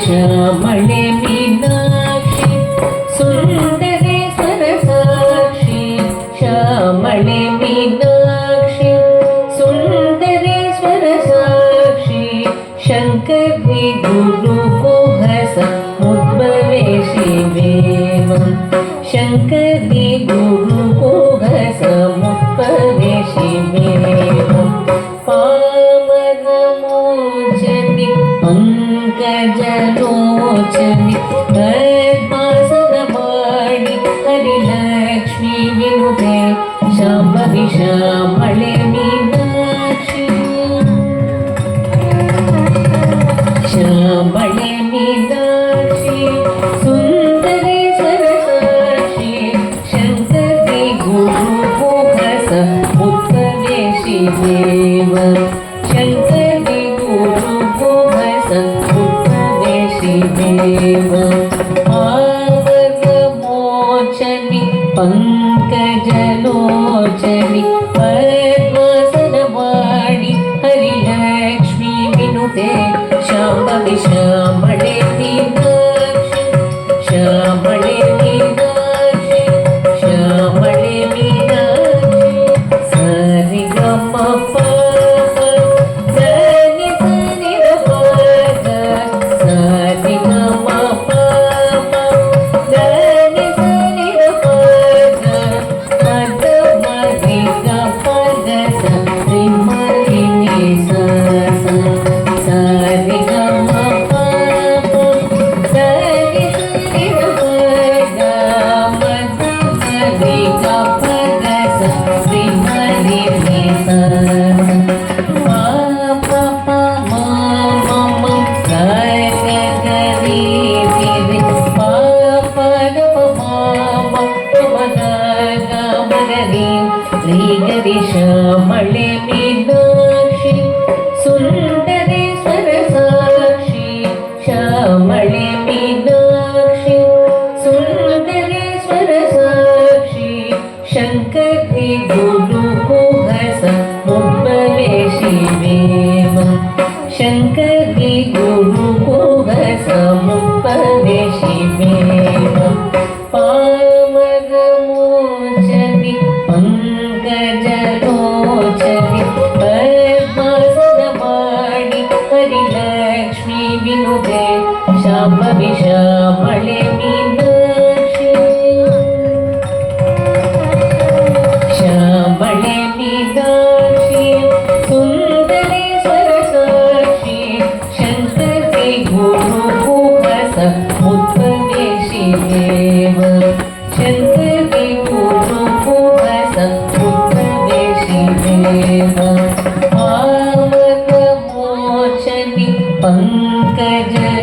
श्यामळे मीनाक्षी सुंदरेश्वर साक्षी श्यामळे मीनाक्षी सुंदरेश्वर साक्षी शंकरी गुरु पोहस उद्भवे शिवेवं शंकरी गुरु पोहस उद्भवे शिवेवं पावनमोचनि पंकजलोचनि पद्मासनवाणि हरिलक्ष्मी विनुते शाम्भवी श्यामळे मीनाक्षी श्यामळे मीनाक्षी सुंदरेश्वर साक्षी शंकरी गुरु पोहस उद्भवे शिवेवं शंकरी गुरु पोहस उद्भवे शिवेवं पावनमोचनि पंकजलोचनि पद्मासनवाणि हरिलक्ष्मी विनुते शाम्भवी श्यामळे मीनाक्षी श्यामळे मीनाक्षी श्यामळे मीनाक्षी सरिगमप सनि सनि प सरिगमप सनि सनि प मधुमरि गप श्रीमरि नि सरिगमप सनि सनि प मधुमरि गप श्रीमरि नि श्यामळे मीनाक्षी सुंदरेश्वर साक्षी श्यामळे मीनाक्षी सुंदरेश्वर साक्षी शंकरी गुरु पोहस उद्भवे शिवेवं शंकरी गुरु पोहस उद्भवे शिवेवं पावनमोचनि पंकजलोचनि पद्मासनवाणि हरिलक्ष्मी विनुते शाम्भवी श्यामळे मीनाक्षी श्यामळे मीनाक्षी सुंदरेश्वर साक्षी शंकरी गुरु पोहस उद्भवे शिवेवं शंकरी गुरु पोहस उद्भवे शिवेवं पावनमोचनि पंकजलोचनि